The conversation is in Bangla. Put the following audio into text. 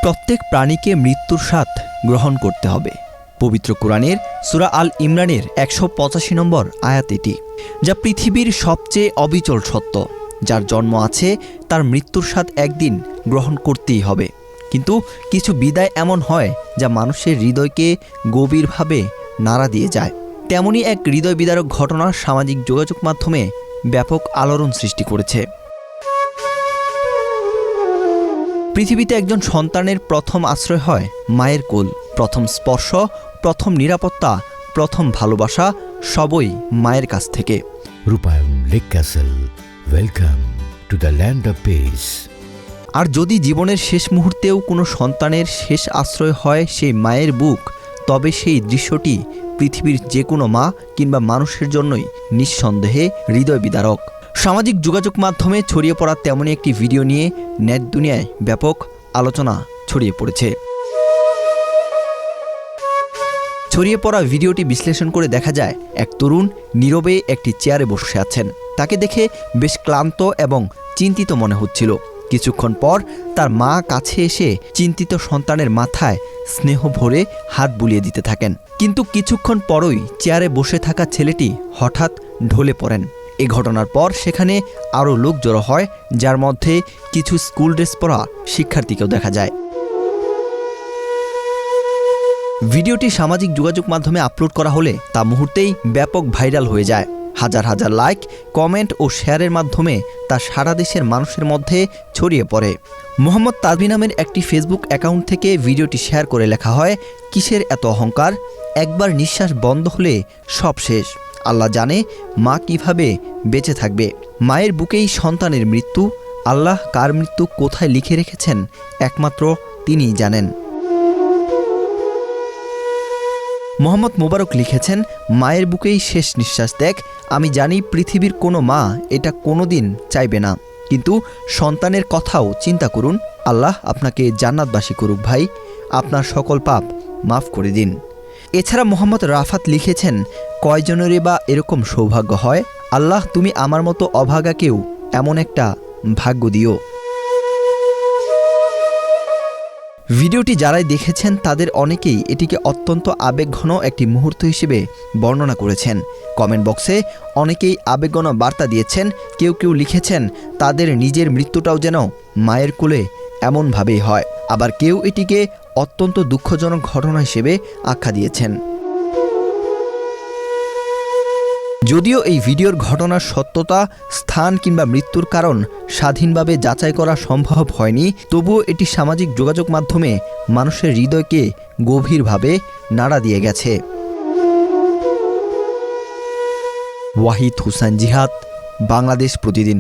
প্রত্যেক প্রাণীকে মৃত্যুর স্বাদ গ্রহণ করতে হবে। পবিত্র কোরআনের সূরা আল ইমরানের ১৮৫ নম্বর আয়াত এটি, যা পৃথিবীর সবচেয়ে অবিচল সত্য। যার জন্ম আছে তার মৃত্যুর স্বাদ একদিন গ্রহণ করতেই হবে। কিন্তু কিছু বিদায় এমন হয় যা মানুষের হৃদয়কে গভীরভাবে নাড়া দিয়ে যায়। তেমনই এক হৃদয় বিদারক ঘটনা সামাজিক যোগাযোগ মাধ্যমে ব্যাপক আলোড়ন সৃষ্টি করেছে। পৃথিবীতে একজন সন্তানের প্রথম আশ্রয় হয় মায়ের কোল। প্রথম স্পর্শ, প্রথম নিরাপত্তা, প্রথম ভালোবাসা সবই মায়ের কাছ থেকে। Rupayan Lake Castle, welcome to the land of peace. আর যদি জীবনের শেষ মুহূর্তেও কোনো সন্তানের শেষ আশ্রয় হয় সেই মায়ের বুক, তবে সেই দৃশ্যটি পৃথিবীর যে কোনো মা কিংবা মানুষের জন্যই নিঃসন্দেহে হৃদয় বিদারক। সামাজিক যোগাযোগ মাধ্যমে ছড়িয়ে পড়া তেমনই একটি ভিডিও নিয়ে নেট দুনিয়ায় ব্যাপক আলোচনা ছড়িয়ে পড়েছে। ছড়িয়ে পড়া ভিডিওটি বিশ্লেষণ করে দেখা যায় এক তরুণ নীরবে একটি চেয়ারে বসে আছেন। তাকে দেখে বেশ ক্লান্ত এবং চিন্তিত মনে হচ্ছিল। কিছুক্ষণ পর তার মা কাছে এসে চিন্তিত সন্তানের মাথায় স্নেহ ভরে হাত বুলিয়ে দিতে থাকেন। কিন্তু কিছুক্ষণ পরই চেয়ারে বসে থাকা ছেলেটি হঠাৎ ঢলে পড়েন। এই ঘটনার পর সেখানে আরও লোক জড়ো হয়, যার মধ্যে কিছু স্কুল ড্রেস পরা শিক্ষার্থীকেও দেখা যায়। ভিডিওটি সামাজিক যোগাযোগ মাধ্যমে আপলোড করা হলে তা মুহূর্তেই ব্যাপক ভাইরাল হয়ে যায়। হাজার হাজার লাইক, কমেন্ট ও শেয়ারের মাধ্যমে তা সারা দেশের মানুষের মধ্যে ছড়িয়ে পড়ে। মোহাম্মদ তাজবি নামের একটি ফেসবুক অ্যাকাউন্ট থেকে ভিডিওটি শেয়ার করে লেখা হয়, কিসের এত অহংকার, একবার নিঃশ্বাস বন্ধ হলে সব শেষ। আল্লাহ জানে মা কিভাবে বেঁচে থাকবে। মায়ের বুকেই সন্তানের মৃত্যু। আল্লাহ কার মৃত্যু কোথায় লিখে রেখেছেন একমাত্র তিনিই জানেন। মোহাম্মদ মোবারক লিখেছেন, মায়ের বুকেই শেষ নিঃশ্বাস ত্যাগ। আমি জানি পৃথিবীর কোনো মা এটা কোনোদিন চাইবে না, কিন্তু সন্তানের কথাও চিন্তা করুন। আল্লাহ আপনাকে জান্নাতবাসী করুক ভাই, আপনার সকল পাপ মাফ করে দিন। এছাড়া মোহাম্মদ রাফাত লিখেছেন, কয়জনেরই বা এরকম সৌভাগ্য হয়। আল্লাহ তুমি আমার মতো অভাগাকেও এমন একটা ভাগ্য দিও। ভিডিওটি যারাই দেখেছেন তাদের অনেকেই এটিকে অত্যন্ত আবেগঘন একটি মুহূর্ত হিসেবে বর্ণনা করেছেন। কমেন্ট বক্সে অনেকেই আবেগঘন বার্তা দিয়েছেন। কেউ কেউ লিখেছেন তাদের নিজের মৃত্যুটাও যেন মায়ের কোলে এমনভাবেই হয়। আবার কেউ এটিকে অত্যন্ত দুঃখজনক ঘটনা হিসেবে আখ্যা দিয়েছেন। যদিও এই ভিডিওর ঘটনার সত্যতা, স্থান কিংবা মৃত্যুর কারণ স্বাধীনভাবে যাচাই করা সম্ভব হয়নি, তবুও এটি সামাজিক যোগাযোগ মাধ্যমে মানুষের হৃদয়কে গভীরভাবে নাড়া দিয়ে গেছে। ওয়াহিদ হুসাইন জিহাদ, বাংলাদেশ প্রতিদিন।